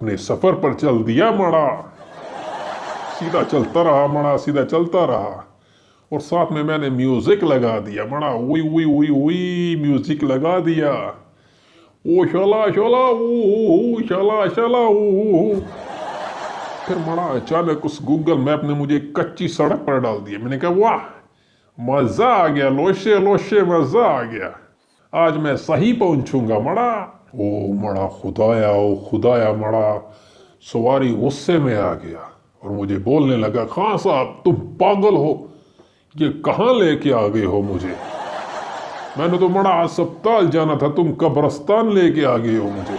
अपने सफर पर चल दिया मड़ा। सीधा चलता रहा मड़ा, सीधा चलता रहा, और साथ में मैंने म्यूजिक लगा दिया मड़ा। उई उई उई उई म्यूजिक लगा दिया। ओ शला शला ऊ शला शला ऊ। फिर मड़ा अचानक उस गूगल मैप ने मुझे कच्ची सड़क पर डाल दिया। मैंने कहा वाह, मजा आ गया, लोशे लोशे मजा आ गया, आज मैं सही पहुंचूंगा मड़ा। ओ मड़ा खुदाया, ओ खुदाया मड़ा। सवारी गुस्से में आ गया और मुझे बोलने लगा, खां साहब तुम पागल हो, ये कहाँ लेके आ गए हो मुझे? मैंने तो मड़ा अस्पताल जाना था, तुम कब्रस्तान लेके आ गए हो मुझे।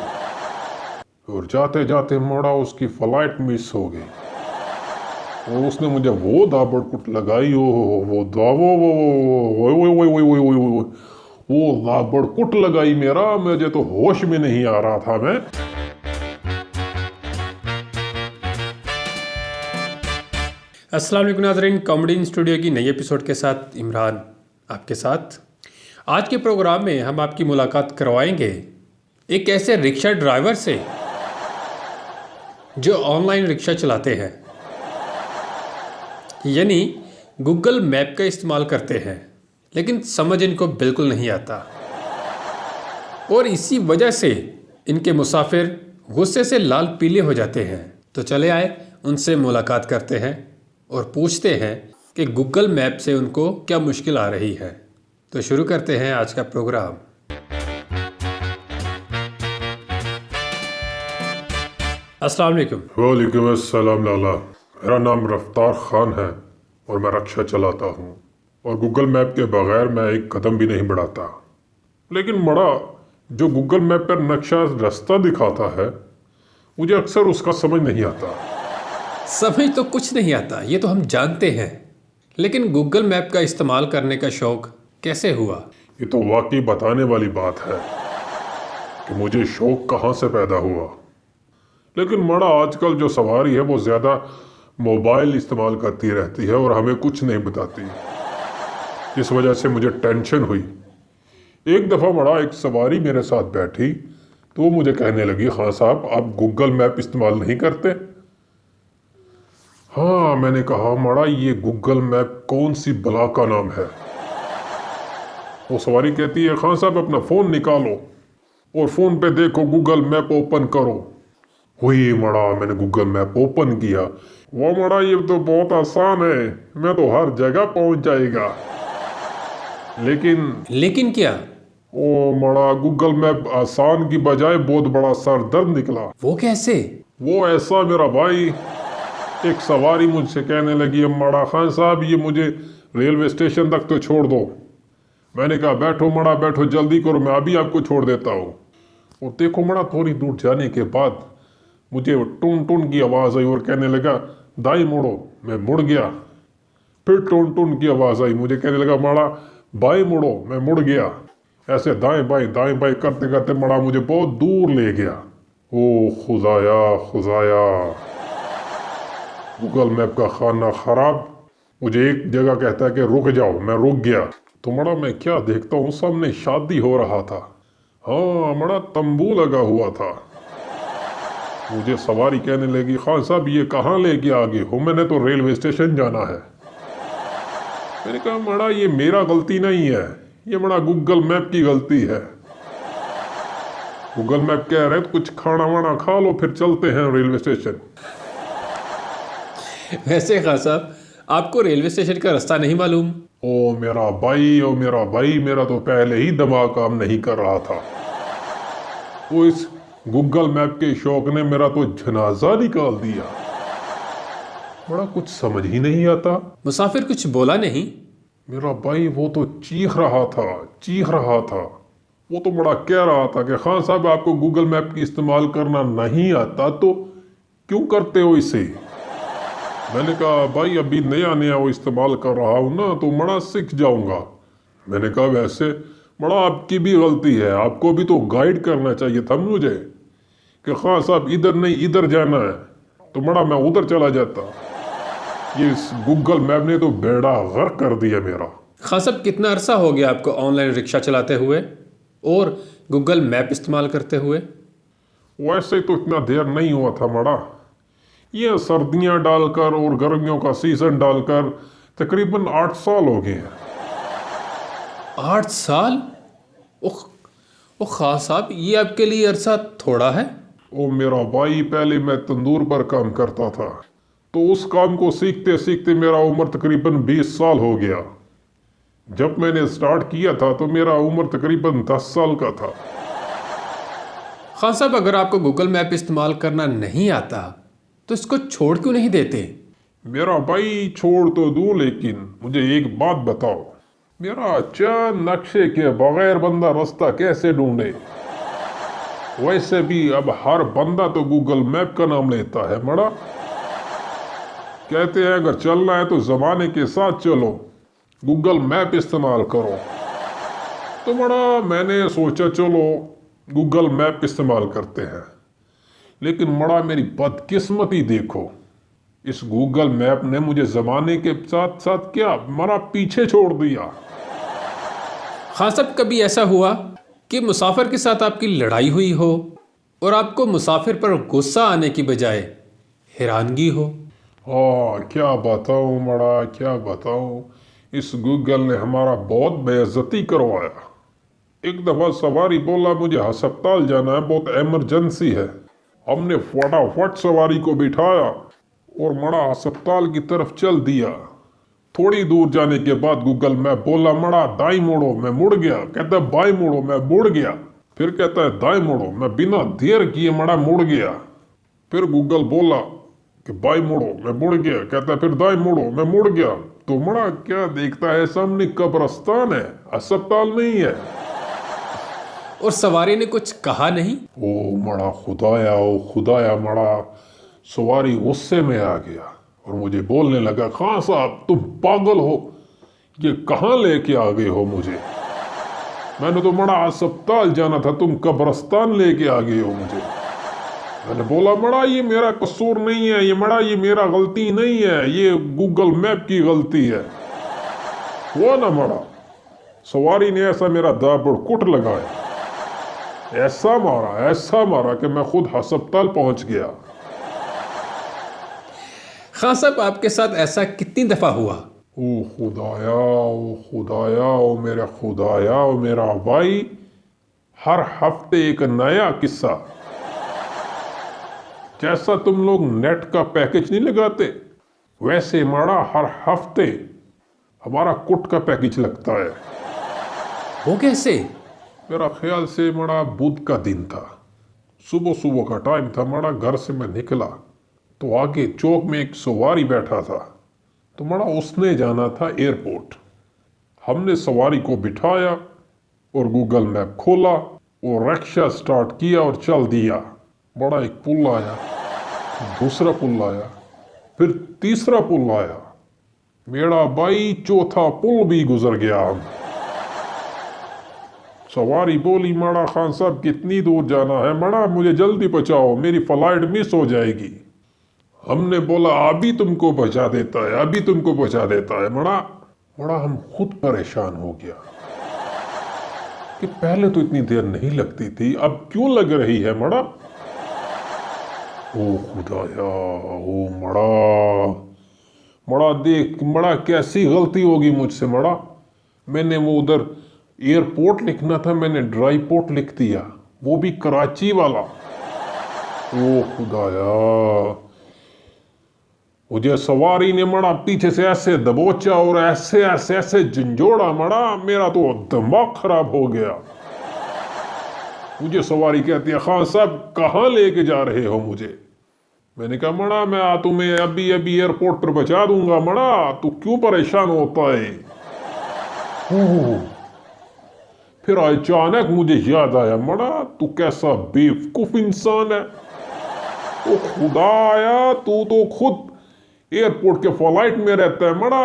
और जाते जाते मड़ा उसकी फ्लाइट मिस हो गई और उसने मुझे वो दाबड़ कुट लगाई। वो दाबड़ कुट लगाई मेरा, मुझे तो होश में नहीं आ रहा था मैं। अस्सलाम वालेकुम नाज़रीन, कॉमेडी स्टूडियो की नई एपिसोड के साथ इमरान आपके साथ। आज के प्रोग्राम में हम आपकी मुलाकात करवाएंगे एक ऐसे रिक्शा ड्राइवर से जो ऑनलाइन रिक्शा चलाते हैं, यानी गूगल मैप का इस्तेमाल करते हैं, लेकिन समझ इनको बिल्कुल नहीं आता और इसी वजह से इनके मुसाफिर गुस्से से लाल पीले हो जाते हैं। तो चले आए उनसे मुलाकात करते हैं और पूछते हैं कि गूगल मैप से उनको क्या मुश्किल आ रही है। तो शुरू करते हैं आज का प्रोग्राम। अस्सलाम वालेकुम। वालेकुम अस्सलाम लाला। मेरा नाम रफ्तार खान है और मैं रिक्शा चलाता हूँ और गूगल मैप के बगैर मैं एक कदम भी नहीं बढ़ाता। लेकिन मड़ा जो गूगल मैप पर नक्शा रास्ता दिखाता है, मुझे अक्सर उसका समझ नहीं आता। समझ तो कुछ नहीं आता, ये तो हम जानते हैं, लेकिन गूगल मैप का इस्तेमाल करने का शौक़ कैसे हुआ? ये तो वाकई बताने वाली बात है कि मुझे शौक़ कहाँ से पैदा हुआ। लेकिन मड़ा आजकल जो सवारी है वो ज़्यादा मोबाइल इस्तेमाल करती रहती है और हमें कुछ नहीं बताती। इस वजह से मुझे टेंशन हुई। एक दफ़ा मड़ा एक सवारी मेरे साथ बैठी तो वो मुझे कहने लगी, हाँ साहब आप गूगल मैप इस्तेमाल नहीं करते? हाँ, मैंने कहा मड़ा ये गूगल मैप कौन सी बला का नाम है? वो सवारी कहती है, खान साहब अपना फ़ोन निकालो और फ़ोन पे देखो, गूगल मैप ओपन करो। हुई मड़ा, मैंने गूगल मैप ओपन किया। वो मड़ा ये तो बहुत आसान है, मैं तो हर जगह पहुंच जाएगा। लेकिन क्या? ओ मड़ा गूगल मैप आसान की बजाय बहुत बड़ा सर दर्द निकला। वो कैसे? वो ऐसा मेरा भाई, एक सवारी मुझसे कहने लगी, मड़ा खान साहब ये मुझे रेलवे स्टेशन तक तो छोड़ दो। मैंने कहा बैठो मड़ा बैठो, जल्दी करो, मैं अभी आपको छोड़ देता हूँ। और देखो मड़ा थोड़ी दूर जाने के बाद मुझे टून टून की आवाज़ आई और कहने लगा दाएं मुड़ो। मैं मुड़ गया। फिर टून टून की आवाज़ आई, मुझे कहने लगा मड़ा बाएं मुड़ो। मैं मुड़ गया। ऐसे दाएं बाएं करते करते मड़ा मुझे बहुत दूर ले गया। ओ खुदाया खुदाया, गूगल मैप का खाना खराब। मुझे एक जगह कहता है कि रुक जाओ, मैं रुक गया। तो मड़ा मैं क्या देखता हूँ, सामने शादी हो रहा था। हाँ मड़ा तंबू लगा हुआ था। मुझे सवारी कहने लगी, खान साहब ये कहाँ लेके आ गए हो? मैंने तो रेलवे स्टेशन जाना है। मैंने कहा मड़ा ये मेरा गलती नहीं है, ये मड़ा गूगल मैप की गलती है। गूगल मैप कह रहे तो कुछ खाना वाना खा लो फिर चलते हैं रेलवे स्टेशन। वैसे खान साहब आपको रेलवे स्टेशन का रास्ता नहीं मालूम? ओ मेरा भाई, मेरा तो पहले ही दिमाग काम नहीं कर रहा था। वो इस गूगल मैप के शौक ने मेरा तो जनाजा निकाल दिया। बड़ा कुछ समझ ही नहीं आता। मुसाफिर कुछ बोला नहीं? मेरा भाई वो तो चीख रहा था। वो तो बड़ा कह रहा था कि खान साहब आपको गूगल मैप की इस्तेमाल करना नहीं आता तो क्यों करते हो इसे? मैंने कहा भाई अभी नया वो इस्तेमाल कर रहा हूँ ना, तो बड़ा सीख जाऊंगा। मैंने कहा वैसे बड़ा आपकी भी गलती है, आपको भी तो गाइड करना चाहिए था मुझे कि खान साहब इधर नहीं इधर जाना है, तो बड़ा मैं उधर चला जाता। ये गूगल मैप ने तो बेड़ा गर्क कर दिया मेरा। खान साहब कितना अरसा हो गया आपको ऑनलाइन रिक्शा चलाते हुए और गूगल मैप इस्तेमाल करते हुए? वैसे तो इतना देर नहीं हुआ था मड़ा, ये सर्दियां डालकर और गर्मियों का सीजन डालकर तकरीबन 8 साल हो गए हैं। 8 साल? ओह, ओ खान साहब, ये आपके लिए अरसा थोड़ा है? ओ मेरा भाई, पहले मैं तंदूर पर काम करता था, तो उस काम को सीखते सीखते मेरा उम्र तकरीबन 20 साल हो गया। जब मैंने स्टार्ट किया था तो मेरा उम्र तकरीबन 10 साल का था। खान साहब, अगर आपको गूगल मैप इस्तेमाल करना नहीं आता तो इसको छोड़ क्यों नहीं देते? मेरा भाई छोड़ तो दूं, लेकिन मुझे एक बात बताओ, मेरा चंद नक्शे के बगैर बंदा रास्ता कैसे ढूंढे? वैसे भी अब हर बंदा तो गूगल मैप का नाम लेता है मड़ा। कहते हैं अगर चलना है तो जमाने के साथ चलो, गूगल मैप इस्तेमाल करो। तो मड़ा मैंने सोचा चलो गूगल मैप इस्तेमाल करते हैं, लेकिन मड़ा मेरी बदकिस्मती देखो, इस गूगल मैप ने मुझे जमाने के साथ साथ क्या मरा पीछे छोड़ दिया। खान साहब, कभी ऐसा हुआ कि मुसाफिर के साथ आपकी लड़ाई हुई हो और आपको मुसाफिर पर गुस्सा आने की बजाय हैरानगी हो? क्या बताऊं मड़ा, क्या बताऊं, इस गूगल ने हमारा बहुत बेइज्जती करवाया। एक दफा सवारी बोला मुझे अस्पताल जाना है, बहुत इमरजेंसी है। हमने फटाफट सवारी को बिठाया और मड़ा अस्पताल की तरफ चल दिया। थोड़ी दूर जाने के बाद गूगल मैप बोला मड़ा दाई मोड़ो, मैं मुड़ गया। कहता है बाई मोड़ो, मैं मुड़ गया। फिर कहता है दाई मोड़ो, मैं बिना देर किए मड़ा मुड़ गया। फिर गूगल बोला कि बाई मोड़ो, मैं मुड़ गया। कहता है फिर दाई मोड़ो, मैं मुड़ गया। तो मड़ा क्या देखता है, सामने कब्रिस्तान है, अस्पताल नहीं है। और सवारी ने कुछ कहा नहीं? ओ मड़ा खुदाया, ओ खुदाया मड़ा, सवारी गुस्से में आ गया और मुझे बोलने लगा, खान साहब तुम पागल हो, ये कहाँ लेके आ गए हो मुझे? मैंने तो मड़ा अस्पताल जाना था, तुम कब्रिस्तान लेके आ गए हो मुझे। मैंने बोला मड़ा ये मेरा कसूर नहीं है, ये मड़ा ये मेरा गलती नहीं है, ये गूगल मैप की गलती है। वो ना मड़ा सवारी ने ऐसा मेरा दाबड़ कुट लगाया, ऐसा मारा कि मैं खुद अस्पताल पहुंच गया। खान साहब, आपके साथ ऐसा कितनी दफा हुआ? ओ खुदाया, ओ खुदाया, ओ मेरा खुदाया, ओ मेरा भाई, हर हफ्ते एक नया किस्सा। जैसा तुम लोग नेट का पैकेज नहीं लगाते, वैसे माड़ा हर हफ्ते हमारा कुट का पैकेज लगता है। वो कैसे? मेरा ख्याल से मड़ा बुध का दिन था, सुबह सुबह का टाइम था मड़ा। घर से मैं निकला तो आगे चौक में एक सवारी बैठा था, तो मड़ा उसने जाना था एयरपोर्ट। हमने सवारी को बिठाया और गूगल मैप खोला और रिक्शा स्टार्ट किया और चल दिया। बड़ा एक पुल आया, दूसरा पुल आया, फिर तीसरा पुल आया। मेरा भाई चौथा पुल भी गुजर गया। हम सवारी बोली मड़ा खान साहब कितनी दूर जाना है? मड़ा मुझे जल्दी पहुंचाओ, मेरी फ्लाइट मिस हो जाएगी। हमने बोला अभी तुमको बचा देता है, अभी तुमको बचा देता है। मड़ा हम खुद परेशान हो गया कि पहले तो इतनी देर नहीं लगती थी, अब क्यों लग रही है मड़ा। ओ खुदाया, ओ मड़ा देख मड़ा कैसी गलती होगी मुझसे मड़ा। मैंने वो उधर एयरपोर्ट लिखना था, मैंने ड्राई पोर्ट लिख दिया, वो भी कराची वाला। ओ खुदाया, मुझे सवारी ने मड़ा पीछे से ऐसे दबोचा और ऐसे ऐसे ऐसे झंझोड़ा मड़ा, मेरा तो दिमाग खराब हो गया। मुझे सवारी कहती है खान साहब कहाँ लेके जा रहे हो मुझे? मैंने कहा मड़ा मैं तुम्हें अभी अभी एयरपोर्ट पर पहुंचा दूंगा। मड़ा तू क्यों परेशान होता है? फिर अचानक मुझे याद आया, मड़ा तू कैसा बेवकूफ इंसान है। ओ खुदाया, तू तो खुद एयरपोर्ट के फ्लाइट में रहता है। मड़ा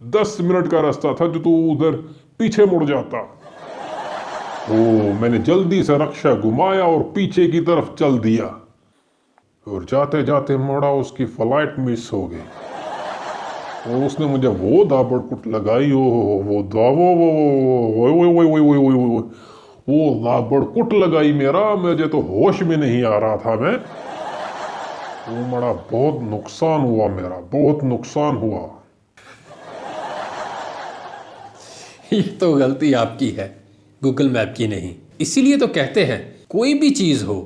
10 मिनट का रास्ता था जो तू उधर पीछे मुड़ जाता। ओ मैंने जल्दी से रक्षा घुमाया और पीछे की तरफ चल दिया और जाते जाते मड़ा उसकी फ्लाइट मिस हो गई और उसने मुझे वो दाबड़ कुट लगाई। वो वो लाबड़कुट लगाई मेरा, मुझे तो होश में नहीं आ रहा था मैं। वो मड़ा बहुत नुकसान हुआ मेरा, बहुत नुकसान हुआ। ये तो गलती आपकी है, गूगल मैप की नहीं। इसीलिए तो कहते हैं कोई भी चीज़ हो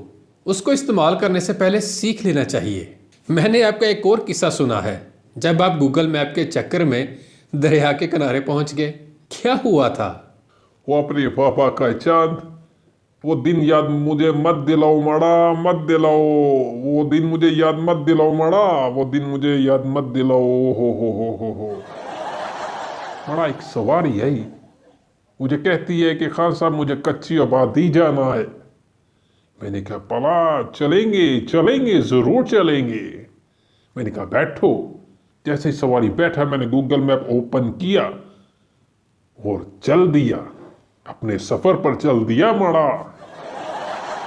उसको इस्तेमाल करने से पहले सीख लेना चाहिए। मैंने आपका एक और किस्सा सुना है, जब आप गूगल मैप के चक्कर में दरिया के किनारे पहुंच गए, क्या हुआ था? वो अपने पापा का चांद, वो दिन याद मुझे मत दिलाओ मड़ा, मत दिलाओ। वो दिन मुझे याद मत दिलाओ मड़ा, वो दिन मुझे याद मत दिलाओ। हो मड़ा एक सवारी आई, मुझे कहती है कि खान साहब मुझे कच्ची आबादी जाना है। मैंने कहा पला चलेंगे चलेंगे जरूर चलेंगे। मैंने कहा बैठो। जैसे ही सवारी बैठा, मैंने गूगल मैप ओपन किया और चल दिया, अपने सफर पर चल दिया मड़ा।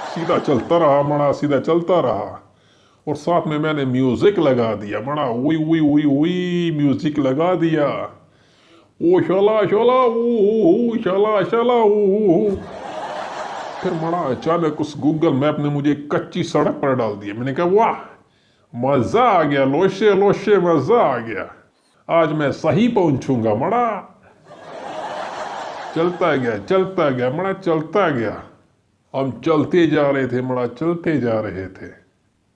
सीधा चलता रहा मड़ा, सीधा चलता रहा। और साथ में मैंने म्यूजिक लगा दिया मड़ा, उई उई उई उई म्यूजिक लगा दिया। ओ शला शला ऊ शला शला ऊ। फिर मड़ा अचानक उस गूगल मैप ने मुझे एक कच्ची सड़क पर डाल दिया। मैंने कहा वाह, मजा आ गया, लोशे लोशे मजा आ गया, आज मैं सही पहुंचूंगा मड़ा। चलता गया मड़ा, चलता गया। हम चलते जा रहे थे मड़ा, चलते जा रहे थे।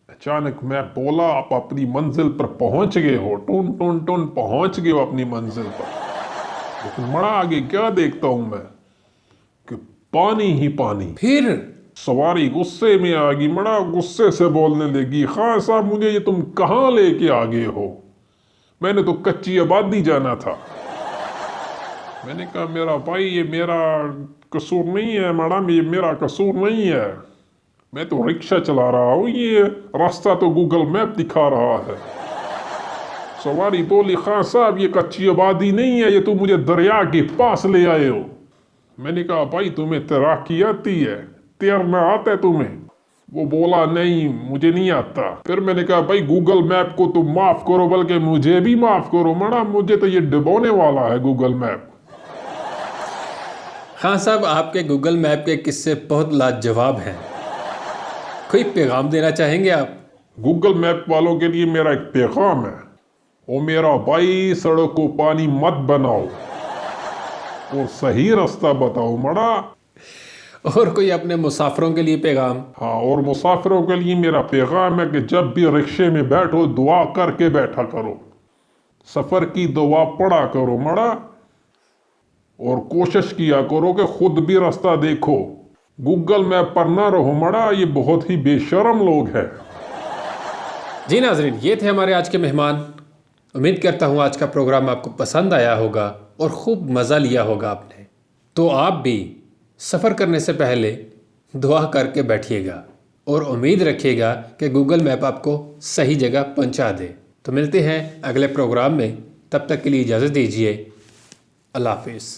अचानक मैं बोला आप अपनी मंजिल पर पहुंच गए हो, टून टून टून पहुंच गए हो अपनी मंजिल पर। लेकिन मड़ा आगे क्या देखता हूं मैं कि पानी ही पानी। फिर सवारी गुस्से में आ गई मड़ा, गुस्से से बोलने लगी, खान साहब मुझे ये तुम कहाँ लेके आ गए हो, मैंने तो कच्ची आबादी जाना था। मैंने कहा मेरा भाई ये मेरा कसूर नहीं है मैडम, ये मेरा कसूर नहीं है, मैं तो रिक्शा चला रहा हूँ, ये रास्ता तो गूगल मैप दिखा रहा है। सवारी बोली खान साहब ये कच्ची आबादी नहीं है, ये तुम मुझे दरिया के पास ले आए हो। मैंने कहा भाई तुम्हें तैराकी आती है, तैरना आता है तुम्हें? वो बोला नहीं मुझे नहीं आता। फिर मैंने कहा भाई गूगल मैप को तुम माफ करो, बल्कि मुझे भी माफ करो मड़ा, मुझे तो ये डुबोने वाला है गूगल मैप। खान साहब आपके गूगल मैप के किस्से बहुत लाजवाब हैं, कोई पैगाम देना चाहेंगे आप? गूगल मैप वालों के लिए मेरा एक पैगाम है, ओ मेरा भाई सड़क को पानी मत बनाओ और सही रास्ता बताओ मड़ा। और कोई अपने मुसाफिरों के लिए पैगाम? हाँ, और मुसाफिरों के लिए मेरा पैगाम है कि जब भी रिक्शे में बैठो दुआ करके बैठा करो, सफर की दुआ पढ़ा करो मड़ा, और कोशिश किया करो कि खुद भी रास्ता देखो, गूगल मैप पर ना रहो मड़ा, ये बहुत ही बेशरम लोग हैं। जी नाजरीन, ये थे हमारे आज के मेहमान। उम्मीद करता हूँ आज का प्रोग्राम आपको पसंद आया होगा और खूब मज़ा लिया होगा आपने। तो आप भी सफ़र करने से पहले दुआ करके बैठिएगा और उम्मीद रखिएगा कि गूगल मैप आपको सही जगह पहुंचा दे। तो मिलते हैं अगले प्रोग्राम में, तब तक के लिए इजाज़त दीजिए। अल्लाह हाफिज़।